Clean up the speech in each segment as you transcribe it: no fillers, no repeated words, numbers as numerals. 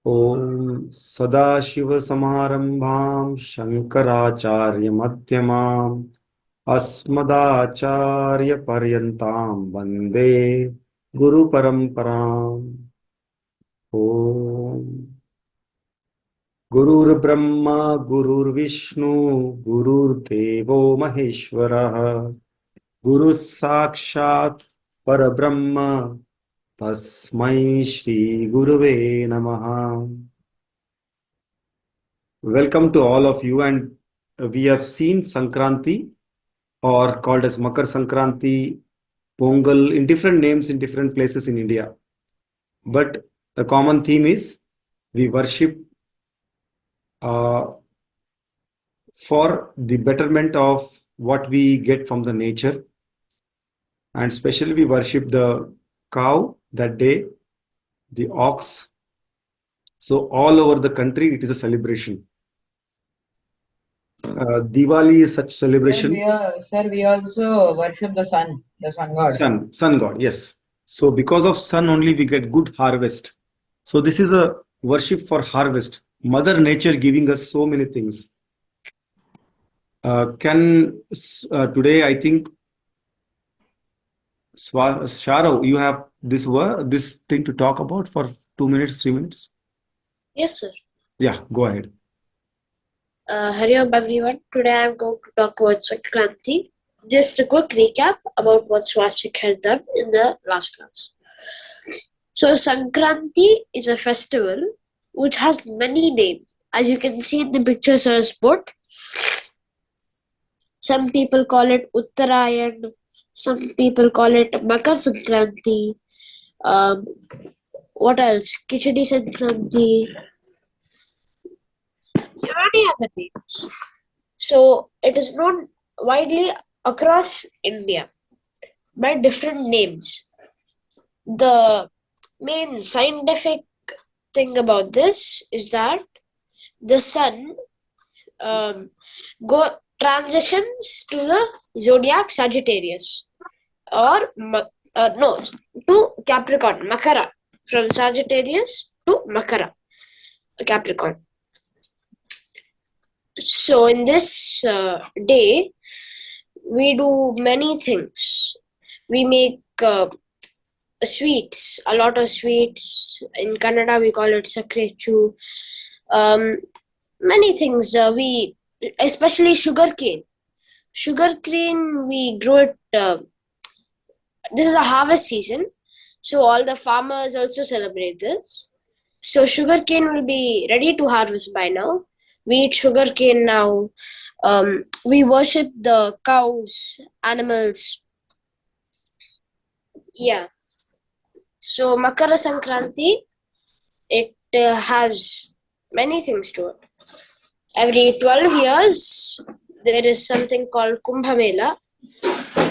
Om Sadashiva-Samarambham Shankaracharya-Madhyamam Asmadacharya-Paryantam Vande Guru-Paramparam. Om Gurur-Brahma Gurur-Vishnu Gurur-Devo Maheshwara Guru-Sakshat Parabrahma Tasmai Shri Guruve Namaha. Welcome to all of you, and we have seen Sankranti, or called as Makar Sankranti, Pongal, in different names in different places in India. But the common theme is we worship for the betterment of what we get from the nature, and especially we worship the cow that day, the ox. So all over the country, it is a celebration. Diwali is such celebration. Sir, we also worship the sun god. Sun god, yes. So because of sun only we get good harvest. So this is a worship for harvest. Mother Nature giving us so many things. Today I think Sharav, you have this thing to talk about for 2 minutes, 3 minutes. Yes, sir. Yeah, go ahead. Hari Om everyone. Today I am going to talk about Sankranti. Just a quick recap about what Swastik had done in the last class. So Sankranti is a festival which has many names. As you can see in the picture, sir, sport. Some people call it Uttarayan. Some people call it Makar Sankranti. What else? Kichadi Sankranti. Many other names. So it is known widely across India by different names. The main scientific thing about this is that the sun transitions to the zodiac Sagittarius, or to Capricorn, Makara, from Sagittarius to Makara, Capricorn. So in this day, we do many things. We make sweets, a lot of sweets. In Kannada, we call it sakrechu. Many things. We especially sugarcane. Sugarcane, we grow it. This is a harvest season, so all the farmers also celebrate this. So sugarcane will be ready to harvest by now. We eat sugarcane now. We worship the cows, animals. Yeah. So Makara Sankranti, it has many things to it. Every 12 years, there is something called Kumbh Mela.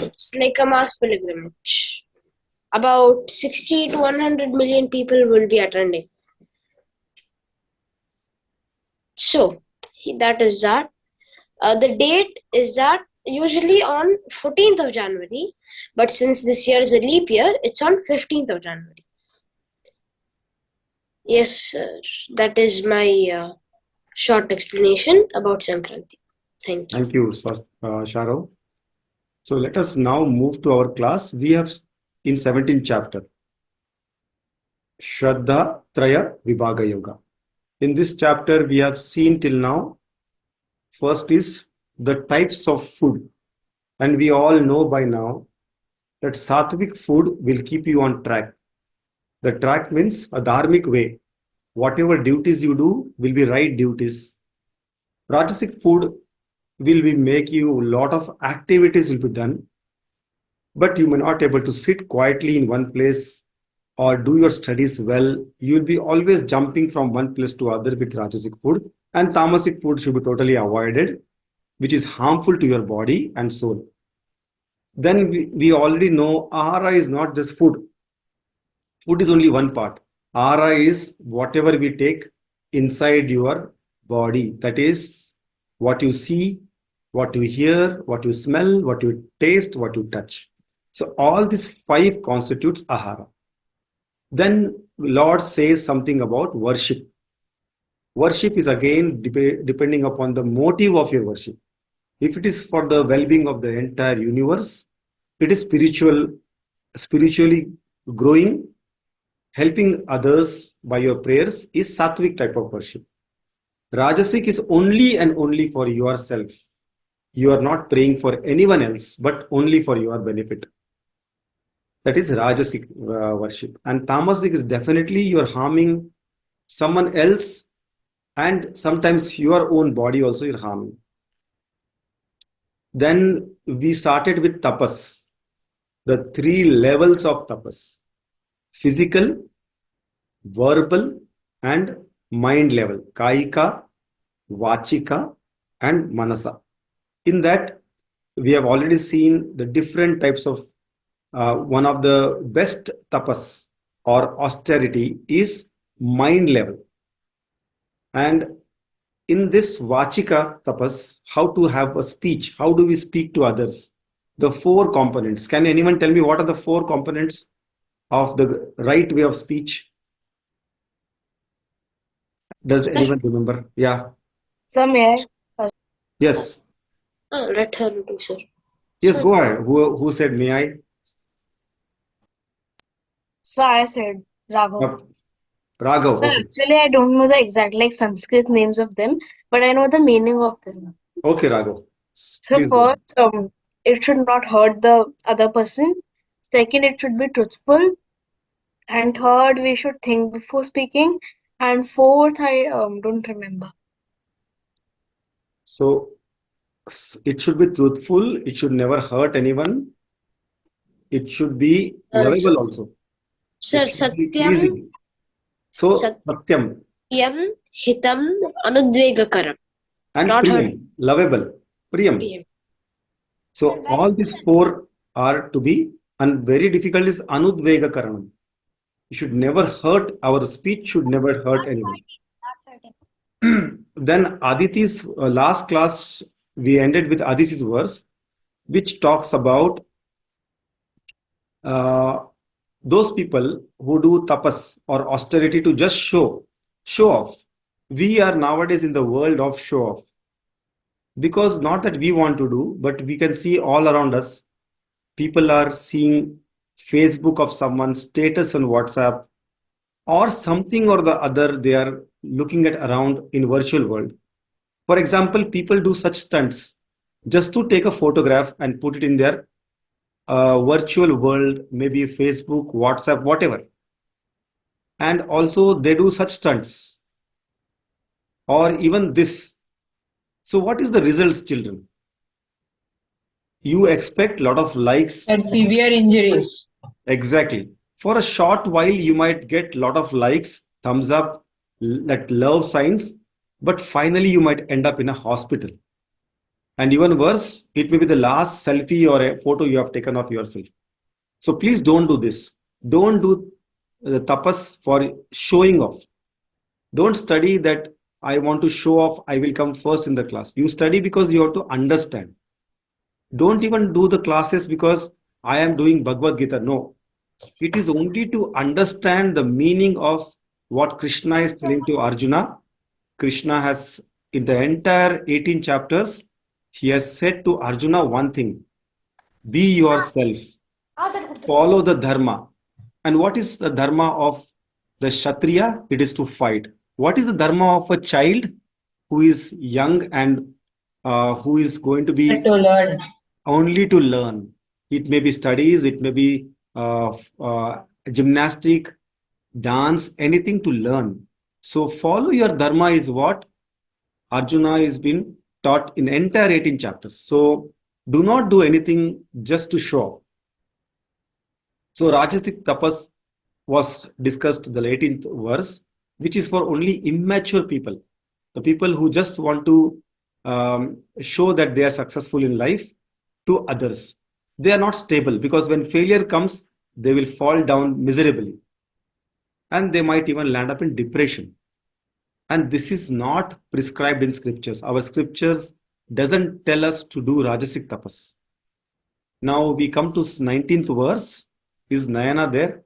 It's like a mass pilgrimage. About 60 to 100 million people will be attending. So that is that. The date is that usually on 14th of January, but since this year is a leap year, it's on 15th of January. Yes, sir. That is my short explanation about Sankranti. Thank you. Thank you, Sharav. So let us now move to our class. We have in 17th chapter, Shraddha Traya Vibhaga Yoga. In this chapter, we have seen till now, first is the types of food. And we all know by now that sattvic food will keep you on track. The track means a dharmic way. Whatever duties you do will be right duties. Rajasic food will be make you a lot of activities will be done, but you may not able to sit quietly in one place or do your studies well. You will be always jumping from one place to other with Rajasic food, and Tamasic food should be totally avoided, which is harmful to your body and soul. Then we already know Ahara is not just food. Food is only one part. Ahara is whatever we take inside your body. That is what you see, what you hear, what you smell, what you taste, what you touch. So all these five constitutes Ahara. Then Lord says something about worship. Worship is again depending upon the motive of your worship. If it is for the well-being of the entire universe, it is spiritually growing, helping others by your prayers is sattvic type of worship. Rajasic is only and only for yourself. You are not praying for anyone else, but only for your benefit. That is Rajasic worship. And Tamasic is definitely you are harming someone else, and sometimes your own body also you're harming. Then we started with tapas, the three levels of tapas: physical, verbal, and mind level, kaika, vachika, and manasa. In that, we have already seen the different types of one of the best tapas or austerity is mind level. And in this vachika tapas, how to have a speech, how do we speak to others? The four components. Can anyone tell me what are the four components of the right way of speech? Does Sir, anyone remember? Yeah. So may I? Yes. let her do, sir. Yes, Sir, go ahead. Who said may I? So I said Raghav. Uh, Raghav. So Okay. actually I don't know the exact like Sanskrit names of them, but I know the meaning of them. Okay, Raghav. So Please go ahead. first, it should not hurt the other person. Second, it should be truthful. And third, we should think before speaking. And fourth, I don't remember. So it should be truthful. It should never hurt anyone. It should be so, lovable also. sir, It should be satyam, pleasing. So satyam satyam, hitam, anudvegakaram. and Not hurt. priyam, lovable, priyam. Priyam. So all these four are to be, and very difficult is anudvega karanam. You should never hurt, our speech should never hurt anyone. Then Aditi's last class, we ended with Aditi's verse, which talks about uh, those people who do tapas or austerity to just show off. We are nowadays in the world of show off, because not that we want to do, but we can see all around us. People are seeing Facebook of someone's status on WhatsApp or something or the other they are looking at around in virtual world. For example, people do such stunts just to take a photograph and put it in their virtual world, maybe Facebook, WhatsApp, whatever. And also they do such stunts or even this. So what is the results, children? You expect a lot of likes. And severe injuries. Exactly. For a short while, you might get a lot of likes, thumbs up, that love signs, but finally you might end up in a hospital. And even worse, it may be the last selfie or a photo you have taken of yourself. So please don't do this. Don't do the tapas for showing off. Don't study that I want to show off, I will come first in the class. You study because you have to understand. Don't even do the classes because I am doing Bhagavad Gita. No. It is only to understand the meaning of what Krishna is telling to Arjuna. Krishna has, in the entire 18 chapters, he has said to Arjuna one thing: be yourself, follow the dharma. And what is the dharma of the Kshatriya? It is to fight. What is the dharma of a child who is young and who is going to be To learn. only to learn? It may be studies, it may be gymnastic, dance, anything to learn. So follow your dharma is what Arjuna is been taught in entire 18 chapters. So do not do anything just to show off. So Rajasic tapas was discussed the 18th verse, which is for only immature people, the people who just want to show that they are successful in life to others. They are not stable, because when failure comes, they will fall down miserably and they might even land up in depression. And this is not prescribed in scriptures. Our scriptures doesn't tell us to do Rajasic tapas. Now we come to 19th verse. Is Nayana there?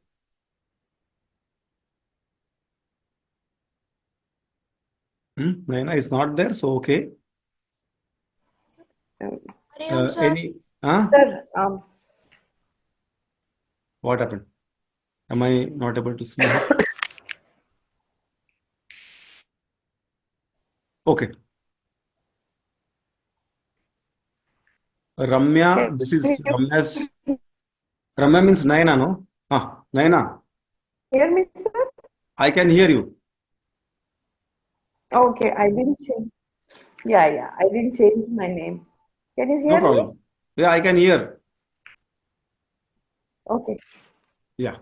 Naina is not there, so okay. Hariom, sir. Any? Huh? Sir, What happened? Am I not able to see her? Okay. Ramya, this is Ramya's. Ramya means Naina, no? Naina, hear me, sir? I can hear you. Okay, I didn't change. Yeah, I didn't change my name. Can you No hear me? problem. Yeah, I can hear. Okay. Yeah.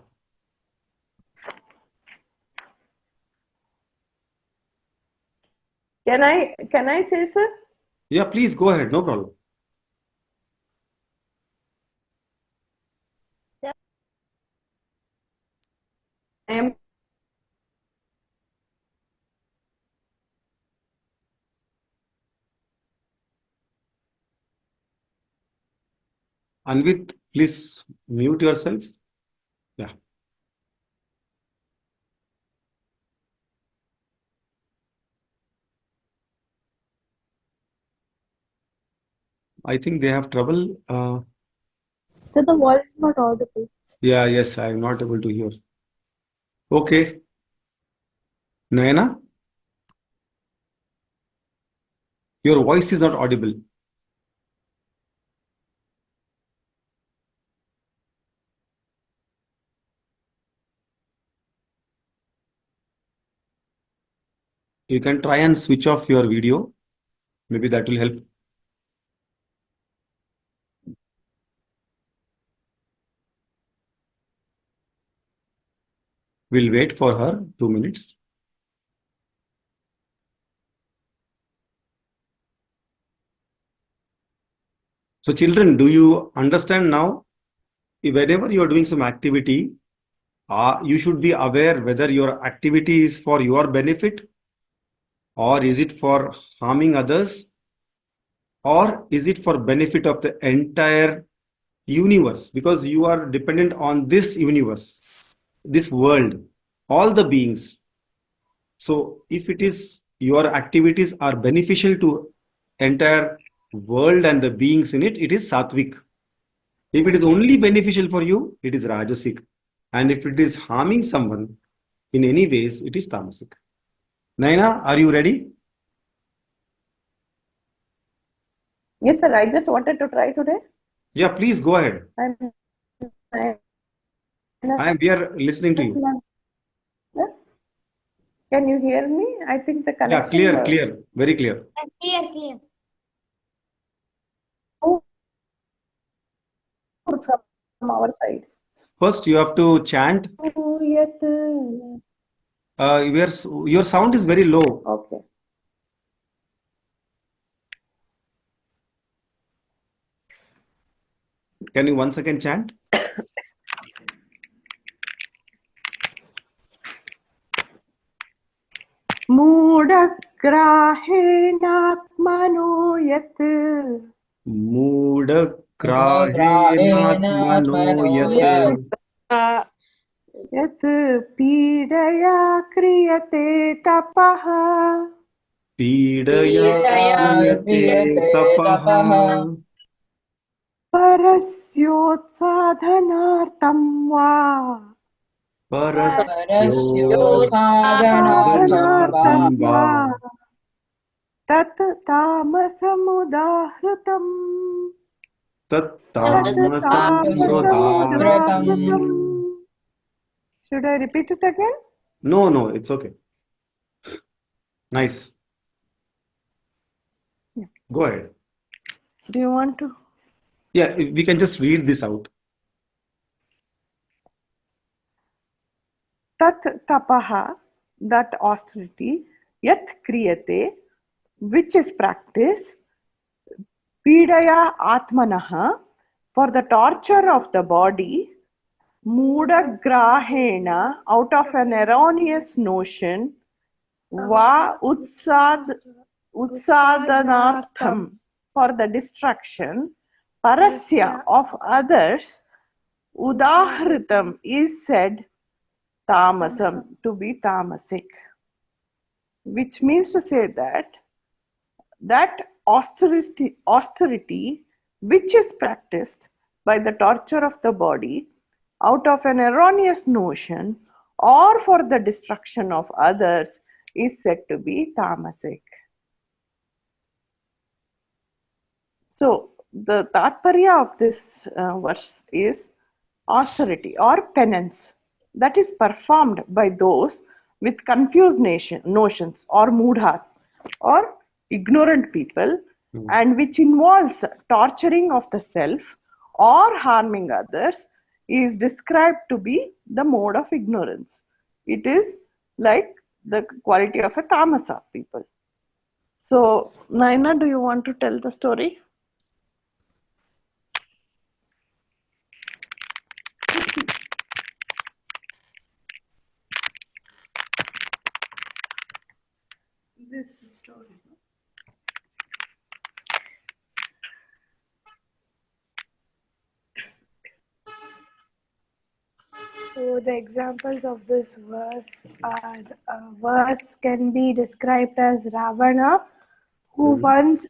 Can I say, sir? Yeah, please go ahead. No problem. I am Anvit, please mute yourself. Yeah. I think they have trouble. So the voice is not audible. Yeah, yes, I'm not able to hear. Okay. Naina, your voice is not audible. You can try and switch off your video. Maybe that will help. We'll wait for her 2 minutes. So, children, do you understand now? Whenever you are doing some activity, you should be aware whether your activity is for your benefit or is it for harming others or is it for benefit of the entire universe, because you are dependent on this universe, this world, all the beings. So if it is your activities are beneficial to entire world and the beings in it, it is sattvic. If it is only beneficial for you, it is rajasic. And if it is harming someone in any ways, it is tamasic. Naina, are you ready? Yes, sir. I just wanted to try today. Yeah, please go ahead. We are listening to you. Can you hear me? I think the Yeah, connection. clear, very clear. Clear. From our side. First, you have to chant. Your sound is very low. Okay. Can you once again chant? मूढग्राहेणात्मनो यत् मूढग्राहेणात्मनो यत् यत् पीडया क्रियते तपः पीडया क्रियते तपः परस्योत्साधनार्थं वा परस्योत्साधनार्थं वा तत् तामसमुदाहृतम् Should I repeat it again? No, it's okay. Nice. Yeah. Go ahead. Do you want to? Yeah, we can just read this out. Tat tapaha, that austerity, yat kriyate, which is practice, pidaya atmanaha, for the torture of the body, mudagrahena, out of an erroneous notion, va utsadanartham, for the destruction, parasya, of others, udahritam, is said tamasam, to be tamasic. which means to say that austerity which is practiced by the torture of the body out of an erroneous notion or for the destruction of others is said to be tamasic. So the tatparya of this verse is austerity or penance that is performed by those with confused notions or mudhas or ignorant people, and which involves torturing of the self or harming others is described to be the mode of ignorance. It is like the quality of a tamasa people. So, Naina, do you want to tell the story? This story. So the examples of this verse are verse can be described as Ravana, who wants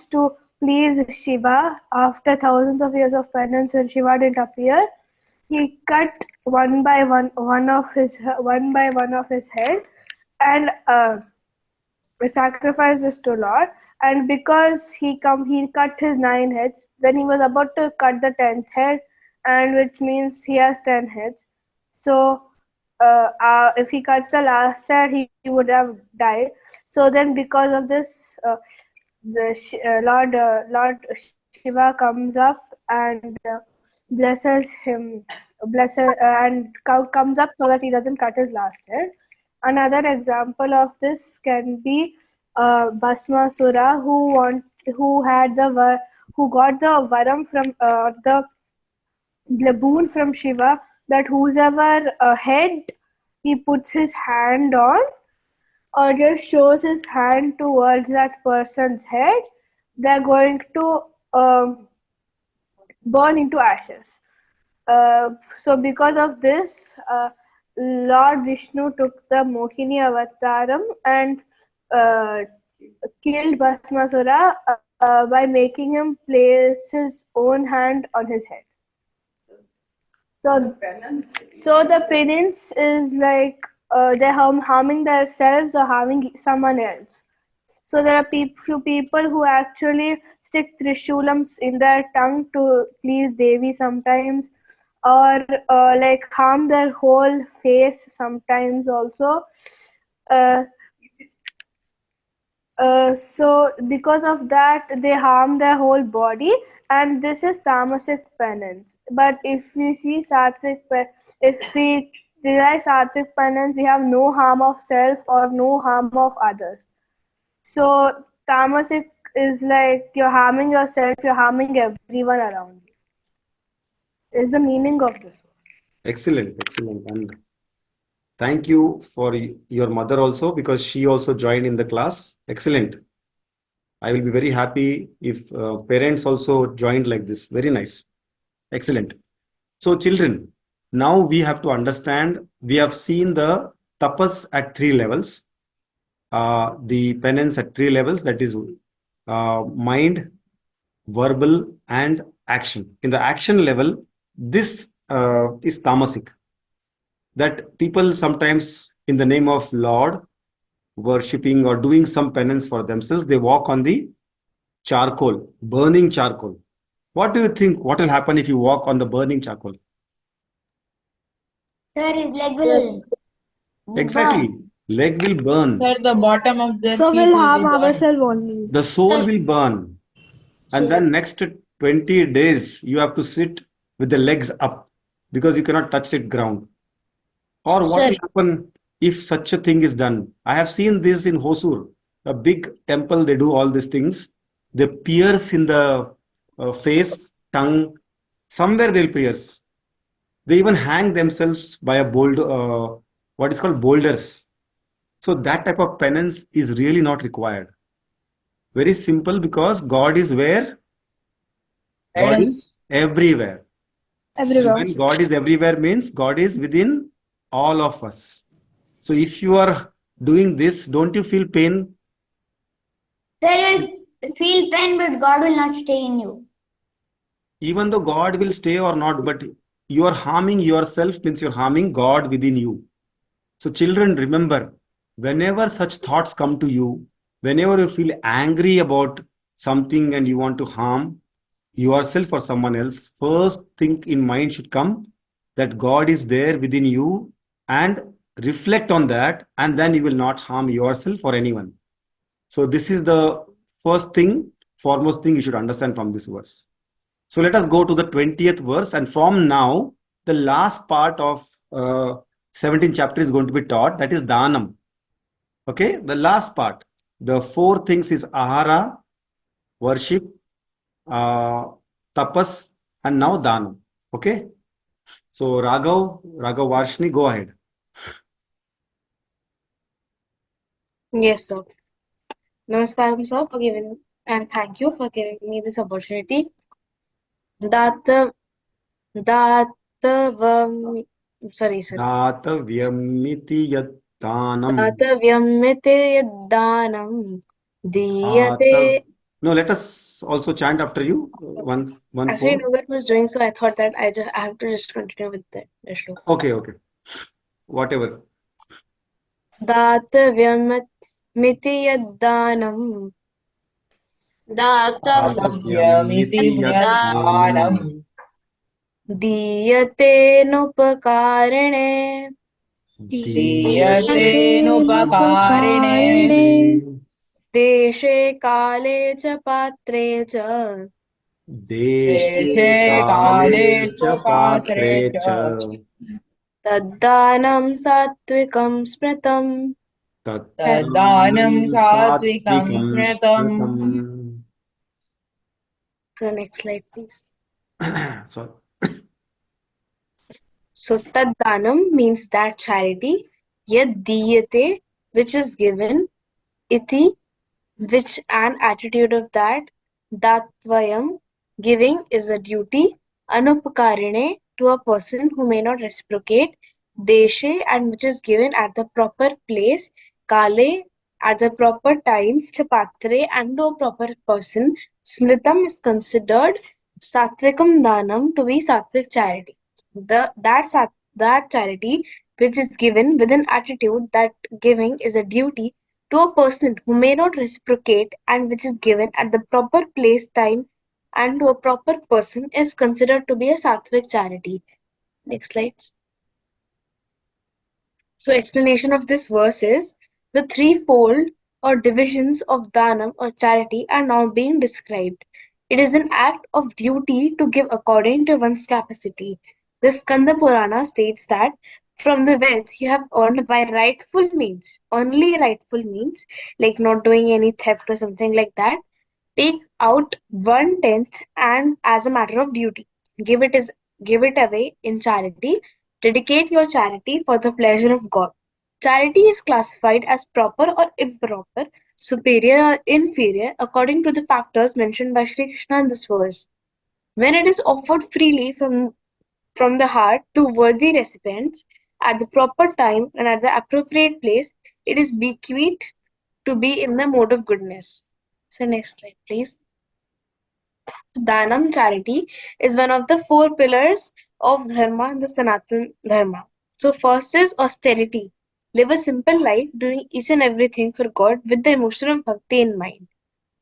to please Shiva after thousands of years of penance when Shiva didn't appear. He cut one by one of his head and sacrificed this to Lord. And because he cut his 9 heads when he was about to cut the 10th head, and which means he has 10 heads. So if he cuts the last head, he would have died. So then, because of this, Lord Shiva comes up and blesses him, comes up so that he doesn't cut his last head. Another example of this can be Bhasmasura, who got the varam from the boon from Shiva that whosoever head he puts his hand on or just shows his hand towards that person's head, they're going to burn into ashes. So because of this, Lord Vishnu took the Mohini avataram and killed Bhasmasura by making him place his own hand on his head. So the penance is like they're harming themselves or harming someone else. So there are few people who actually stick trishulams in their tongue to please Devi sometimes, or like harm their whole face sometimes also. So because of that, they harm their whole body, and this is tamasic penance. But if we see if we realize sattvic penance, we have no harm of self or no harm of others. So tamasic is like you're harming yourself, you're harming everyone around you. Is the meaning of this. Excellent, and thank you for your mother also, because she also joined in the class. Excellent. I will be very happy if parents also joined like this. Very nice. Excellent. So children, now we have to understand, we have seen the tapas at 3 levels, the penance at 3 levels, that is mind, verbal and action. In the action level, this is tamasic, that people sometimes in the name of Lord worshipping or doing some penance for themselves, they walk on the charcoal, burning charcoal. What do you think, what will happen if you walk on the burning charcoal? Sir, his leg will Exactly, leg will burn, Sir, the bottom of their So feet we'll will harm be burned. ourselves only. the soul will burn, and then next 20 days you have to sit with the legs up because you cannot touch it ground. Or what Sir. will happen if such a thing is done? I have seen this in Hosur, a big temple. They do all these things. They pierce in the face, tongue, somewhere they'll pierce. They even hang themselves by a boulder, what is called boulders. So that type of penance is really not required. Very simple, because God is where? God Guidance. is everywhere. Everywhere. When God is everywhere means God is within all of us. So if you are doing this, don't you feel pain? There will feel pain, but God will not stay in you. Even though God will stay or not, but you are harming yourself means you're harming God within you. So, children, remember, whenever such thoughts come to you, whenever you feel angry about something and you want to harm yourself or someone else, first thing in mind should come that God is there within you, and reflect on that, and then you will not harm yourself or anyone. So, this is the first thing, foremost thing you should understand from this verse. So let us go to the 20th verse, and from now, the last part of 17th chapter is going to be taught, that is danam. Okay, the last part. The four things is ahara, worship, uh, tapas, and now danam. Okay, so Raghav Varshni, go ahead. Yes, sir. Namaskaram, sir, for giving and thank you for giving me this opportunity. Data, Datavam, sorry, sir. Datavyamiti yat danam. Datavyamite danam Data. diyate. No, let us also chant after you. One Actually, four. nobody was doing so. I thought that I have to just continue with the show. Okay, okay. Whatever. Datavyamite danam दातव्यमिति Dasavyamiti yat danam. यद्दानम् diyate nupakarane दीयतेनुपकारिणे deshe kale cha patre cha Deshe देशे kale काले च cha पात्रे patre च cha. taddanam satvikam smritam. तद्दानं Tattanam सात्विकं satvikam स्मृतम् smritam. So next slide, please. Sorry. So taddanam means that charity, yad diyate, which is given, iti, which an attitude of that, datvayam, giving is a duty, anupakarine, to a person who may not reciprocate, deshe, and which is given at the proper place, kale, at the proper time, chapatre, and to a proper person, smritam is considered satvikam danam to be satvik charity. That charity which is given with an attitude that giving is a duty to a person who may not reciprocate and which is given at the proper place, time, and to a proper person is considered to be a sattvic charity. Next slide. So, explanation of this verse is the threefold or divisions of danam or charity are now being described. It is an act of duty to give according to one's capacity. The Skanda Purana states that from the wealth you have earned by rightful means, only rightful means, like not doing any theft or something like that, take out 1/10 and as a matter of duty. Give it is give it away in charity. Dedicate your charity for the pleasure of God. Charity is classified as proper or improper, superior or inferior according to the factors mentioned by Sri Krishna in this verse. When it is offered freely from the heart to worthy recipients at the proper time and at the appropriate place, it is bequeathed to be in the mode of goodness. So next slide, please. Danam, charity, is one of the four pillars of Dharma, the Sanatan Dharma. So, first is austerity. Live a simple life, doing each and everything for God with the emotion of bhakti in mind.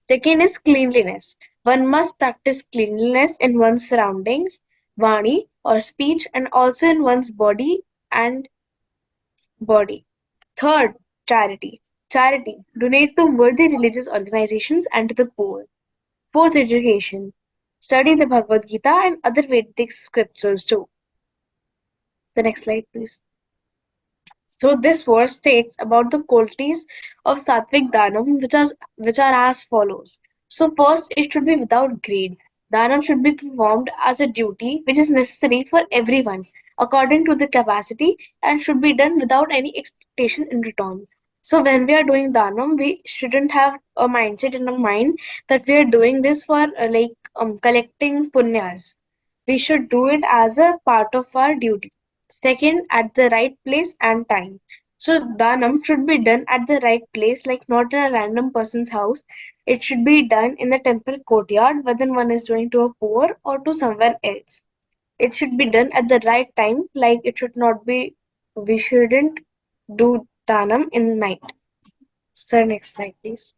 Second is cleanliness. One must practice cleanliness in one's surroundings, vani or speech, and also in one's and body. Third, charity. Charity. Donate to worthy religious organizations and to the poor. Fourth, education. Study the Bhagavad Gita and other Vedic scriptures too. The next slide, please. So this verse states about the qualities of Sattvic Danam, which are as follows. So first, it should be without greed. Danam should be performed as a duty which is necessary for everyone according to the capacity and should be done without any expectation in return. So when we are doing Danam, we shouldn't have a mindset in our mind that we are doing this for collecting punyas. We should do it as a part of our duty. Second, at the right place and time. So danam should be done at the right place, like not in a random person's house. It should be done in the temple courtyard, whether one is doing to a poor or to someone else. It should be done at the right time, like it should not be, we shouldn't do danam in night. Sir, next slide, please.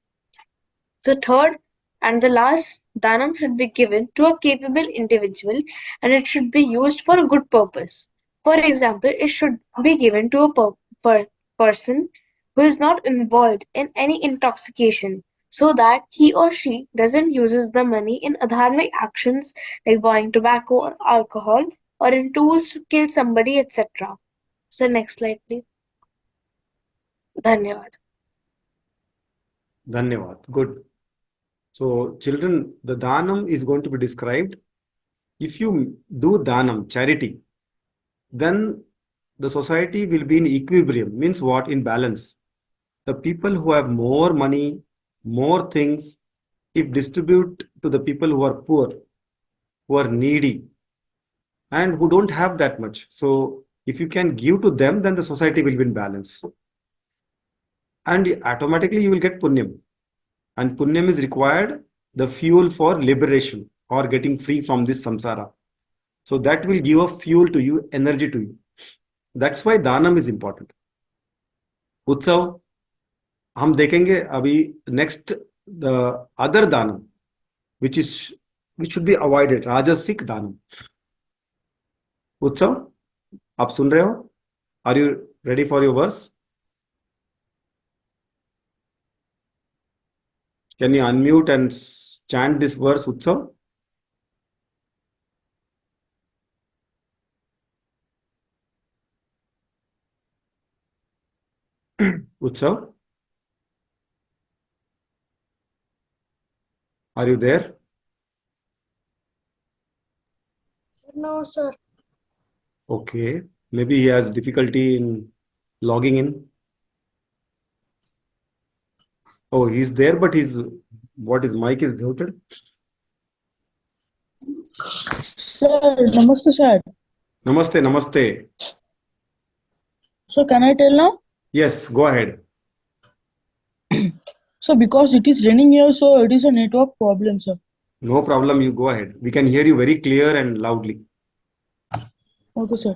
So third and the last, danam should be given to a capable individual and it should be used for a good purpose. For example, it should be given to a person who is not involved in any intoxication so that he or she doesn't uses the money in adharmic actions like buying tobacco or alcohol or in tools to kill somebody, etc. So next slide, please. Dhanyavad. Dhanyavad. Good. So, children, the danam is going to be described. If you do danam, charity, then the society will be in equilibrium. Means what? In balance. The people who have more money, more things, if distribute to the people who are poor, who are needy, and who don't have that much. So, if you can give to them, then the society will be in balance. And automatically you will get punyam. And punyam is required, the fuel for liberation or getting free from this samsara. So that will give a fuel to you, energy to you. That's why danam is important. उत्सव हम देखेंगे अभी next the other danam which should be avoided, rajasic danam. उत्सव आप सुन रहे हो? Are you ready for your verse? Can you unmute and chant this verse, Utsav? Utsav, are you there? No, sir. Okay, maybe he has difficulty in logging in. Oh, he's there, but his mic is muted. Sir, namaste, sir. Namaste, namaste. So, can I tell now? Yes, go ahead. So, because it is raining here, so it is a network problem, sir. No problem, you go ahead. We can hear you very clear and loudly. Okay, sir.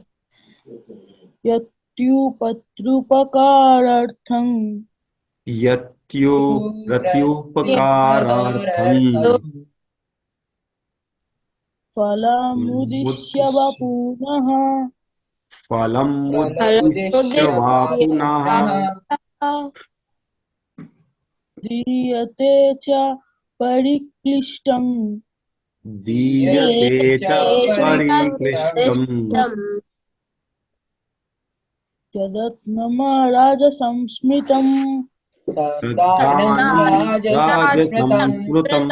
Yatyupatrupakaratham Yatyupratyupakarartham falamudishya vapunaha phalam Phalamudishya vapunaha diyate cha pariklishtam diyate cha pariklishtam yadatnama rajasamsmitam. rajasamsmrutam.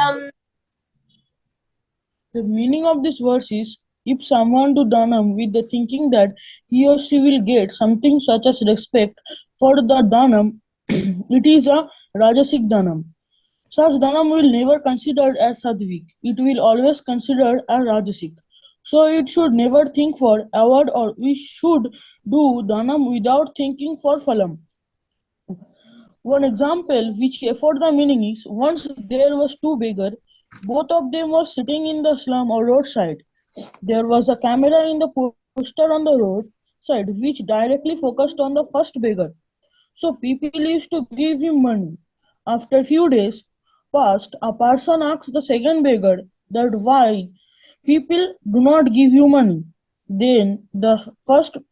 The meaning of this verse is, if someone do danam with the thinking that he or she will get something such as respect for the danam, it is a rajasic danam. Such danam will never considered as sattvic. It will always considered as rajasic. So it should never think for award, or we should do danam without thinking for phalam. One example which afford the meaning is, once there was two beggars. Both of them were sitting in the slum or roadside. There was a camera in the poster on the road side which directly focused on the first beggar. So people used to give him money. After few days passed, a person asked the second beggar that why people do not give you money. Then the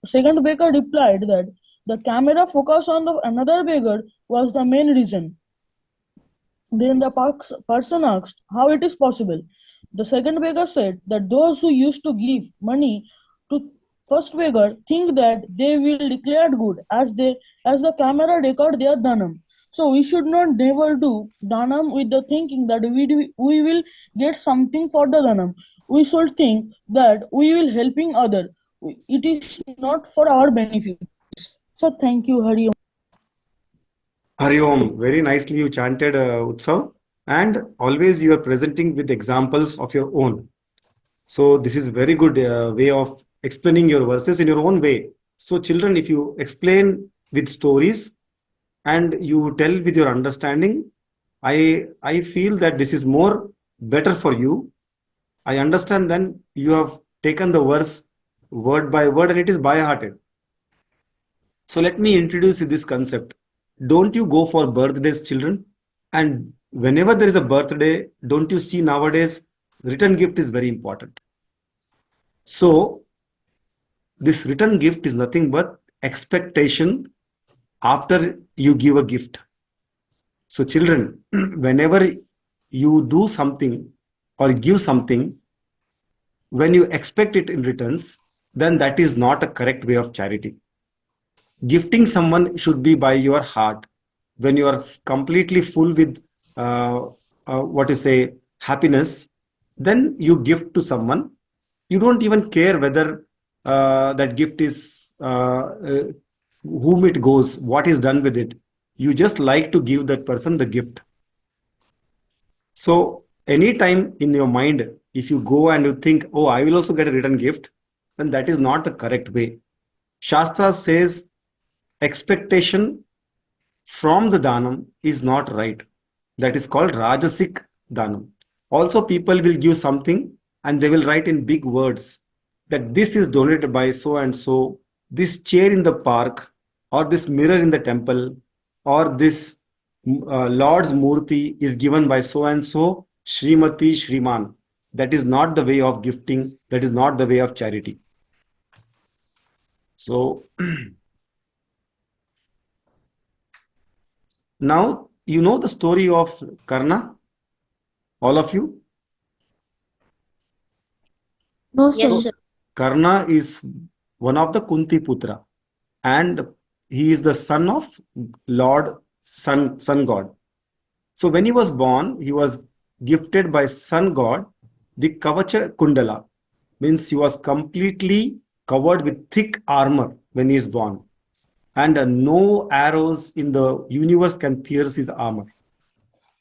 second beggar replied that the camera focus on the another beggar was the main reason. Then the person asked how it is possible. The second beggar said that those who used to give money to first beggar think that they will declare good as the camera record their danam. So we should not never do danam with the thinking that we will get something for the danam. We should think that we will helping other. It is not for our benefits. So thank you, Hari Om. Hari Om, very nicely you chanted, Utsav, and always you are presenting with examples of your own. So this is very good way of explaining your verses in your own way. So children, if you explain with stories and you tell with your understanding, I feel that this is more better for you. I understand then you have taken the verse word by word and it is by hearted. So let me introduce you this concept. Don't you go for birthdays, children? And whenever there is a birthday, don't you see nowadays return gift is very important. So this return gift is nothing but expectation after you give a gift. So children, whenever you do something or give something, when you expect it in returns, then that is not a correct way of charity. Gifting someone should be by your heart. When you are completely full with uh, what you say happiness, then you gift to someone. You don't even care whether that gift is whom it goes, what is done with it. You just like to give that person the gift. So anytime in your mind, if you go and you think, oh, I will also get a return gift, then that is not the correct way. Shastra says expectation from the danam is not right. That is called rajasic danam. Also, people will give something and they will write in big words that this is donated by so and so, this chair in the park, or this mirror in the temple, or this Lord's Murti is given by so and so, Srimati Shriman. That is not the way of gifting, that is not the way of charity. So, now you know the story of Karna, all of you? No, sir. Yes, sir. Karna is one of the Kunti Putra, and he is the son of Lord Sun God. So when he was born, he was gifted by Sun God the Kavacha Kundala, means he was completely covered with thick armor when he is born, and no arrows in the universe can pierce his armor.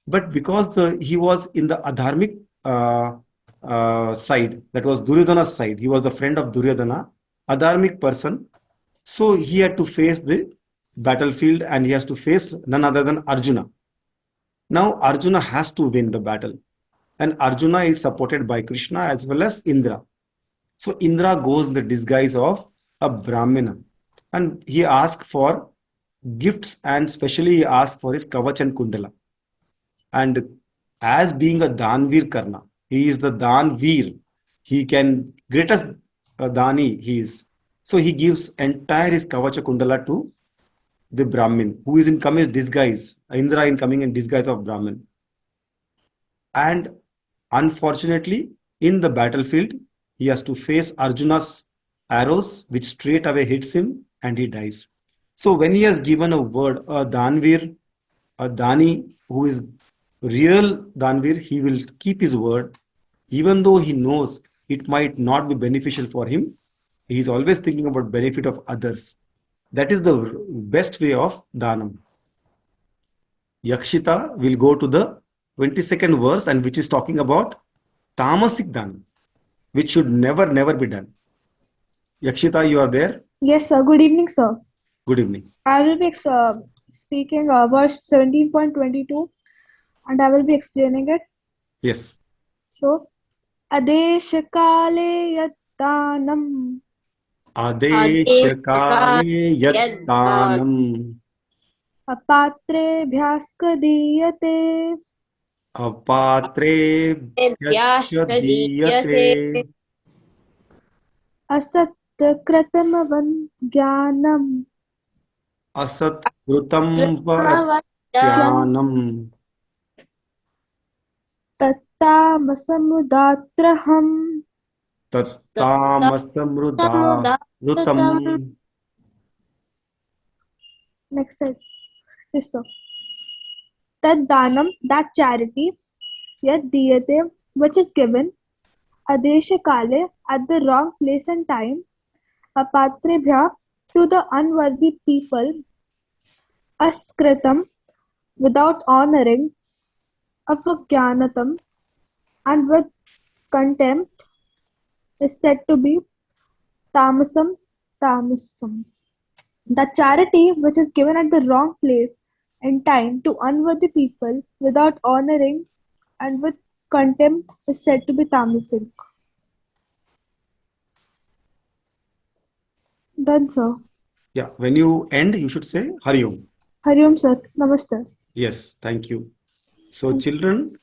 But because he was in the adharmic side, that was Duryodhana's side, he was the friend of Duryodhana, adharmic person. So he had to face the battlefield and he has to face none other than Arjuna. Now Arjuna has to win the battle, and Arjuna is supported by Krishna as well as Indra. So Indra goes in the disguise of a Brahmana and he asks for gifts, and especially he asks for his Kavach and Kundala. And as being a Danvir Karna, he is the Danvir. He can greatest Dani he is. So he gives entire his Kavacha Kundala to the Brahmin, who is in coming disguise, Indra in coming in disguise of Brahmin. And unfortunately, in the battlefield, he has to face Arjuna's arrows, which straight away hits him and he dies. So when he has given a word, a Danvir, a Dani who is real Danvir, he will keep his word, even though he knows it might not be beneficial for him. He is always thinking about benefit of others. That is the best way of Danam. Yakshita will go to the 22nd verse, and which is talking about Tamasic Danam, which should never be done. Yakshita, you are there? Yes, sir. Good evening, sir. Good evening. I will be speaking verse 17.22 and I will be explaining it. Yes. So, Adeshakale Yattanam Adeshakale Yattanam Apatrebhyaskadiyate Apatrebhyascha Asatyakrataman Jnanam Asat Krutam Vatyanam Tattamasamudatraham. Tattamasamruda Rutam. Next slide. Yes, sir. Tad danam, that charity, yet diyate, which is given, adesha kale, at the wrong place and time, apatrebhya, to the unworthy people, askritam, without honoring, avajnanatam, and with contempt, is said to be tamasam. The charity which is given at the wrong place and time to unworthy people without honoring and with contempt is said to be tamasic. Done, sir. Yeah, when you end, you should say Hari Om. Hari Om, sir. Namaste. Yes, thank you. So, children,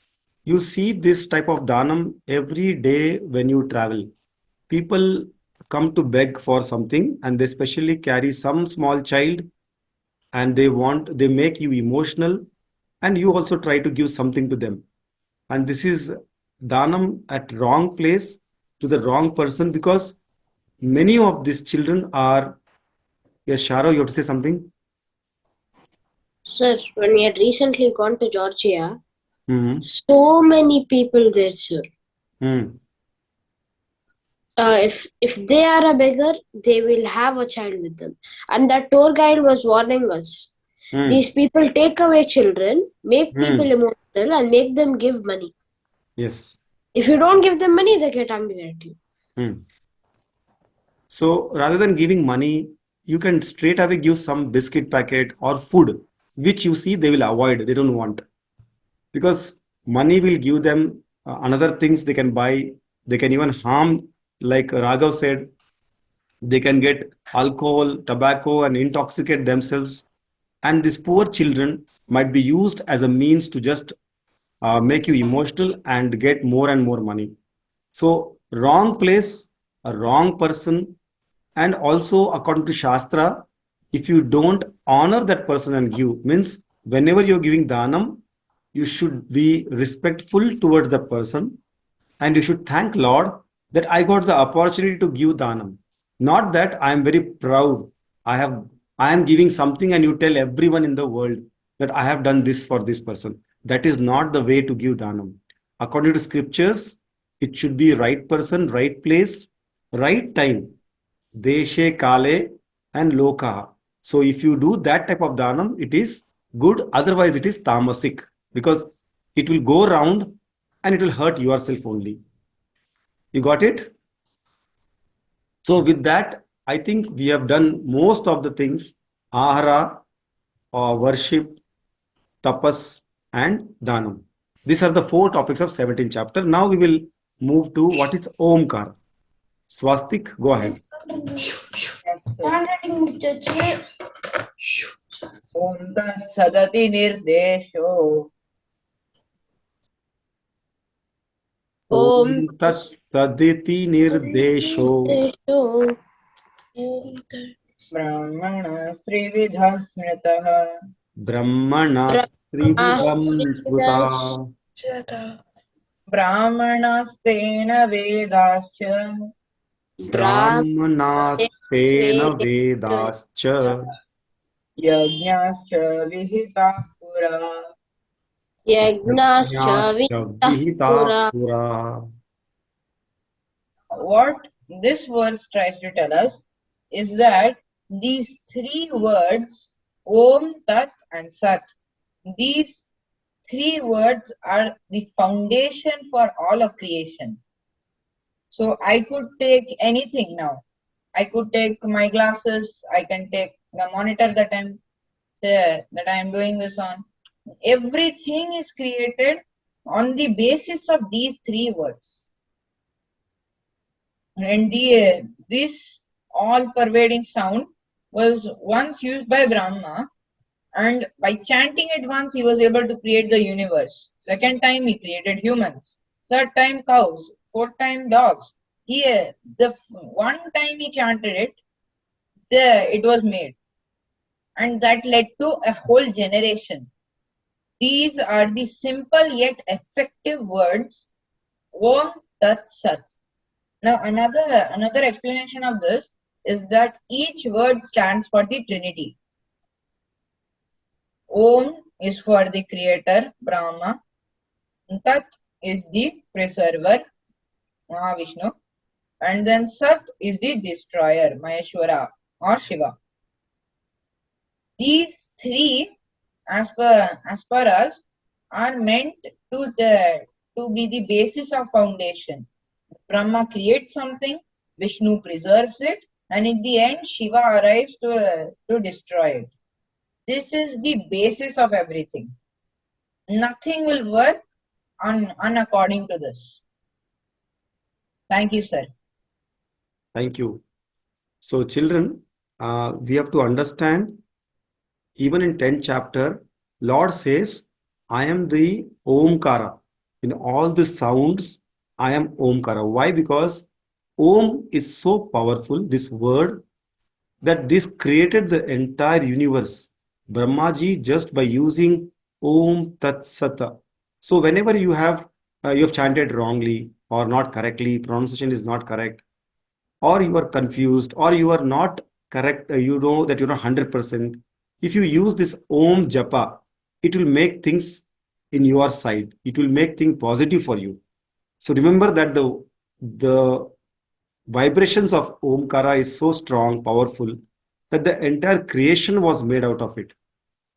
you see this type of danam every day when you travel. People come to beg for something and they specially carry some small child and they make you emotional and you also try to give something to them. And this is danam at wrong place to the wrong person because many of these children are. Yes, Sharo, you have to say something? Sir, when we had recently gone to Georgia, Hmm. so many people there, sir. Hmm. If they are a beggar, they will have a child with them. And that tour guide was warning us. Hmm. These people take away children, make people Hmm. emotional, and make them give money. Yes. If you don't give them money, they get angry at you. Hmm. So rather than giving money, you can straight away give some biscuit packet or food, which you see they will avoid, they don't want. Because money will give them another things they can buy, they can even harm, like Raghav said, they can get alcohol, tobacco, and intoxicate themselves. And these poor children might be used as a means to just make you emotional and get more and more money. So, wrong place, a wrong person, and also according to Shastra, if you don't honor that person and give, means whenever you're giving danam, you should be respectful towards the person and you should thank Lord that I got the opportunity to give danam. Not that I am very proud. I am giving something and you tell everyone in the world that I have done this for this person. That is not the way to give danam. According to scriptures, it should be right person, right place, right time. Deshe Kale and Loka. So if you do that type of danam, it is good. Otherwise, it is tamasic because it will go around and it will hurt yourself only. You got it? So with that, I think we have done most of the things. Ahara, or worship, tapas, and danam. These are the four topics of 17th chapter. Now we will move to what is Omkar. Swastik, go ahead. Yes, sir. Om Tat Sadati Nirdesho. Om Om Tat Saditi Nirdesho Brahmana Srividha Smritaha. Brahmana Srividham Sruta Brahmanastena Vedascha. Brahmanastena Vedascha Yajnascha Vihita Pura. Yagnascha Yajnascha Vitah Vihita Pura. Pura. What this verse tries to tell us is that these three words, Om, Tat, and Sat, these three words are the foundation for all of creation. So I could take anything now. I could take my glasses, I can take the monitor that I'm doing this on. Everything is created on the basis of these three words. And this all-pervading sound was once used by Brahma, and by chanting it once, he was able to create the universe. Second time, he created humans. Third time, cows. Fourth time, dogs. Here, the one time he chanted it, it was made, and that led to a whole generation. These are the simple yet effective words, Om Tat Sat. Now, another explanation of this is that each word stands for the Trinity. Om is for the creator, Brahma. Tat is the preserver, Mahavishnu. And then Sat is the destroyer, Maheshwara or Shiva. These three, as per us, are meant to be the basis of foundation. Brahma creates something, Vishnu preserves it, and in the end, Shiva arrives to destroy it. This is the basis of everything. Nothing will work unaccording to this. Thank you, sir. Thank you. So, children, we have to understand, even in 10th chapter, Lord says, I am the Omkara. In all the sounds, I am Omkara. Why? Because Om is so powerful, this word, that this created the entire universe. Brahmaji just by using Om Tat Sat. So whenever you have chanted wrongly or not correctly, pronunciation is not correct, or you are confused, or you are not correct, you know that you're not 100%. If you use this Om Japa, it will make things in your side. It will make things positive for you. So remember that the vibrations of Omkara is so strong, powerful, that the entire creation was made out of it.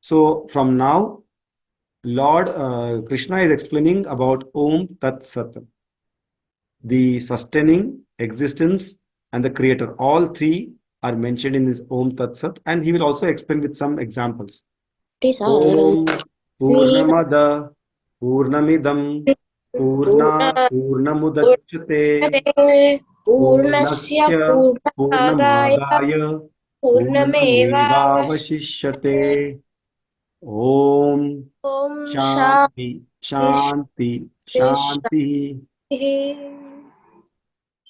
So from now, Lord Krishna is explaining about Om Tat Sat, the sustaining existence and the creator. All three are mentioned in this Om Tat Sat, and he will also explain with some examples. Om Purnamada Purnamidam Purna Purnamudachyate पूर्णस्य पूर्णस्य पूर्णमादाय पूर्णमादाय पूर्णमेवावशिष्यते पूर्णमेवावशिष्यते ॐ ॐ शान्ति शान्ति शान्ति शान्तिः शान्तिः